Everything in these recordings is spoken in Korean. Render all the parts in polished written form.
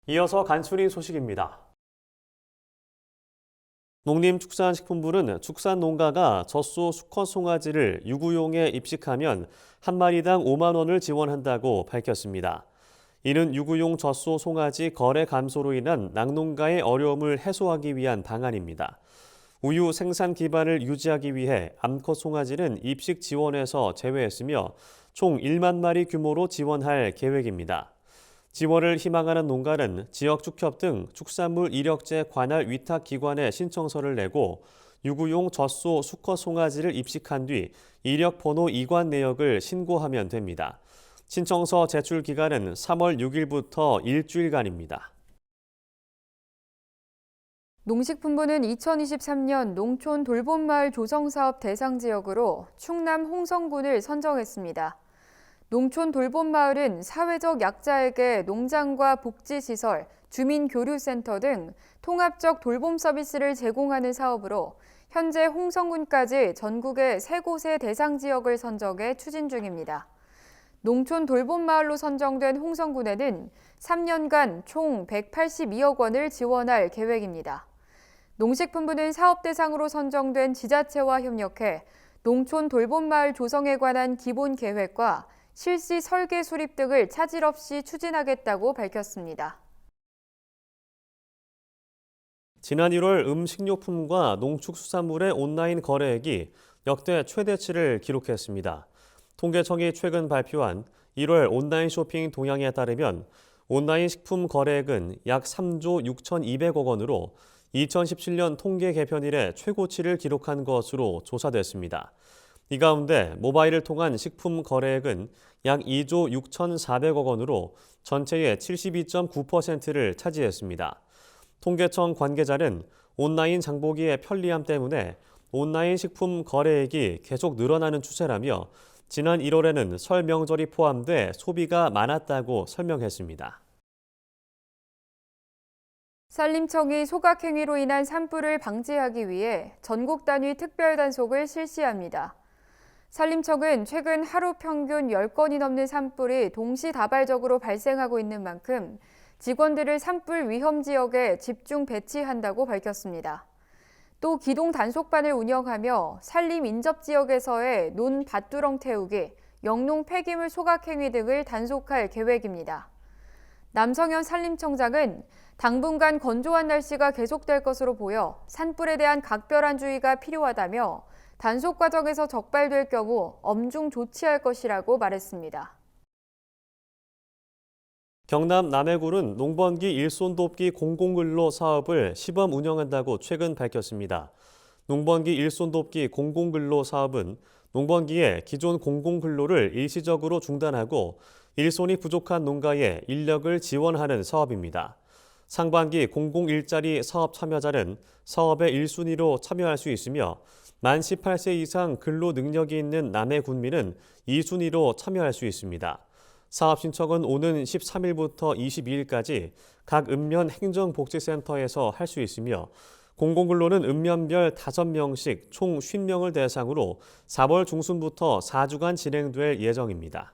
이어서 간추린 소식입니다. 농림축산식품부는 축산 농가가 젖소 수컷 송아지를 유구용에 입식하면 한 마리당 5만 원을 지원한다고 밝혔습니다. 이는 유구용 젖소 송아지 거래 감소로 인한 낙농가의 어려움을 해소하기 위한 방안입니다. 우유 생산 기반을 유지하기 위해 암컷 송아지는 입식 지원에서 제외했으며 총 1만 마리 규모로 지원할 계획입니다. 지원을 희망하는 농가는 지역축협 등 축산물 이력제 관할 위탁기관에 신청서를 내고 유구용 젖소 수컷 송아지를 입식한 뒤 이력번호 이관 내역을 신고하면 됩니다. 신청서 제출 기간은 3월 6일부터 일주일간입니다. 농식품부는 2023년 농촌 돌봄마을 조성사업 대상 지역으로 충남 홍성군을 선정했습니다. 농촌 돌봄마을은 사회적 약자에게 농장과 복지시설, 주민교류센터 등 통합적 돌봄 서비스를 제공하는 사업으로 현재 홍성군까지 전국의 3곳의 대상 지역을 선정해 추진 중입니다. 농촌 돌봄마을로 선정된 홍성군에는 3년간 총 182억 원을 지원할 계획입니다. 농식품부는 사업 대상으로 선정된 지자체와 협력해 농촌 돌봄마을 조성에 관한 기본 계획과 실시 설계 수립 등을 차질 없이 추진하겠다고 밝혔습니다. 지난 1월 음식료품과 농축수산물의 온라인 거래액이 역대 최대치를 기록했습니다. 통계청이 최근 발표한 1월 온라인 쇼핑 동향에 따르면 온라인 식품 거래액은 약 3조 6,200억 원으로 2017년 통계 개편 이래 최고치를 기록한 것으로 조사됐습니다. 이 가운데 모바일을 통한 식품 거래액은 약 2조 6,400억 원으로 전체의 72.9%를 차지했습니다. 통계청 관계자는 온라인 장보기의 편리함 때문에 온라인 식품 거래액이 계속 늘어나는 추세라며 지난 1월에는 설 명절이 포함돼 소비가 많았다고 설명했습니다. 산림청이 소각행위로 인한 산불을 방지하기 위해 전국 단위 특별 단속을 실시합니다. 산림청은 최근 하루 평균 10건이 넘는 산불이 동시다발적으로 발생하고 있는 만큼 직원들을 산불 위험 지역에 집중 배치한다고 밝혔습니다. 또 기동 단속반을 운영하며 산림 인접 지역에서의 논 밭두렁 태우기, 영농 폐기물 소각 행위 등을 단속할 계획입니다. 남성현 산림청장은 당분간 건조한 날씨가 계속될 것으로 보여 산불에 대한 각별한 주의가 필요하다며 단속 과정에서 적발될 경우 엄중 조치할 것이라고 말했습니다. 경남 남해군은 농번기 일손 돕기 공공근로 사업을 시범 운영한다고 최근 밝혔습니다. 농번기 일손 돕기 공공근로 사업은 농번기에 기존 공공근로를 일시적으로 중단하고 일손이 부족한 농가에 인력을 지원하는 사업입니다. 상반기 공공일자리 사업 참여자는 사업의 1순위로 참여할 수 있으며 만 18세 이상 근로 능력이 있는 남해 군민은 2순위로 참여할 수 있습니다. 사업 신청은 오는 13일부터 22일까지 각 읍면 행정복지센터에서 할 수 있으며 공공근로는 읍면별 5명씩 총 50명을 대상으로 4월 중순부터 4주간 진행될 예정입니다.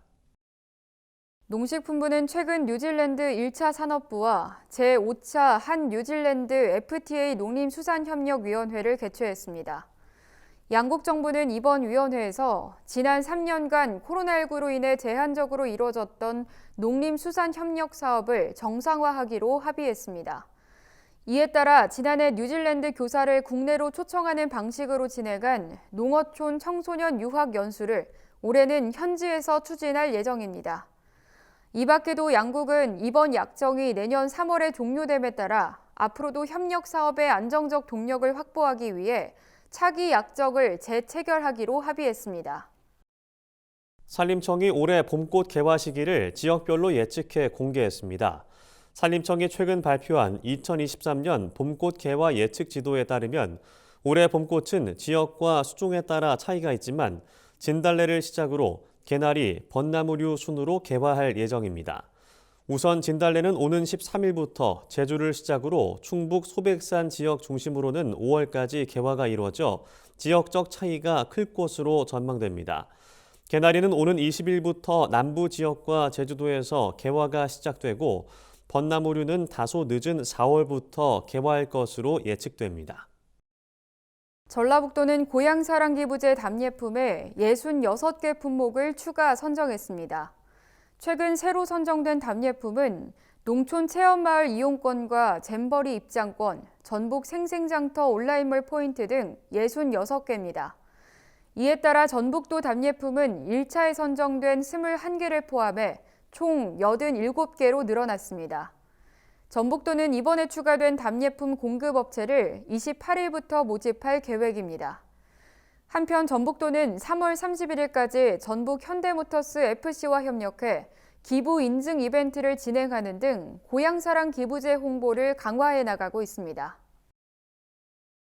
농식품부는 최근 뉴질랜드 1차 산업부와 제5차 한 뉴질랜드 FTA 농림수산협력위원회를 개최했습니다. 양국 정부는 이번 위원회에서 지난 3년간 코로나19로 인해 제한적으로 이뤄졌던 농림수산협력 사업을 정상화하기로 합의했습니다. 이에 따라 지난해 뉴질랜드 교사를 국내로 초청하는 방식으로 진행한 농어촌 청소년 유학 연수를 올해는 현지에서 추진할 예정입니다. 이 밖에도 양국은 이번 약정이 내년 3월에 종료됨에 따라 앞으로도 협력 사업의 안정적 동력을 확보하기 위해 차기 약정을 재체결하기로 합의했습니다. 산림청이 올해 봄꽃 개화 시기를 지역별로 예측해 공개했습니다. 산림청이 최근 발표한 2023년 봄꽃 개화 예측 지도에 따르면 올해 봄꽃은 지역과 수종에 따라 차이가 있지만 진달래를 시작으로 개나리, 벚나무류 순으로 개화할 예정입니다. 우선 진달래는 오는 13일부터 제주를 시작으로 충북 소백산 지역 중심으로는 5월까지 개화가 이루어져 지역적 차이가 클 것으로 전망됩니다. 개나리는 오는 20일부터 남부 지역과 제주도에서 개화가 시작되고 벚나무류는 다소 늦은 4월부터 개화할 것으로 예측됩니다. 전라북도는 고향사랑기부제 답례품에 66개 품목을 추가 선정했습니다. 최근 새로 선정된 답례품은 농촌 체험마을 이용권과 잼버리 입장권, 전북 생생장터 온라인몰 포인트 등 66개입니다. 이에 따라 전북도 답례품은 1차에 선정된 21개를 포함해 총 87개로 늘어났습니다. 전북도는 이번에 추가된 답례품 공급업체를 28일부터 모집할 계획입니다. 한편 전북도는 3월 31일까지 전북 현대모터스 FC와 협력해 기부 인증 이벤트를 진행하는 등 고향사랑 기부제 홍보를 강화해 나가고 있습니다.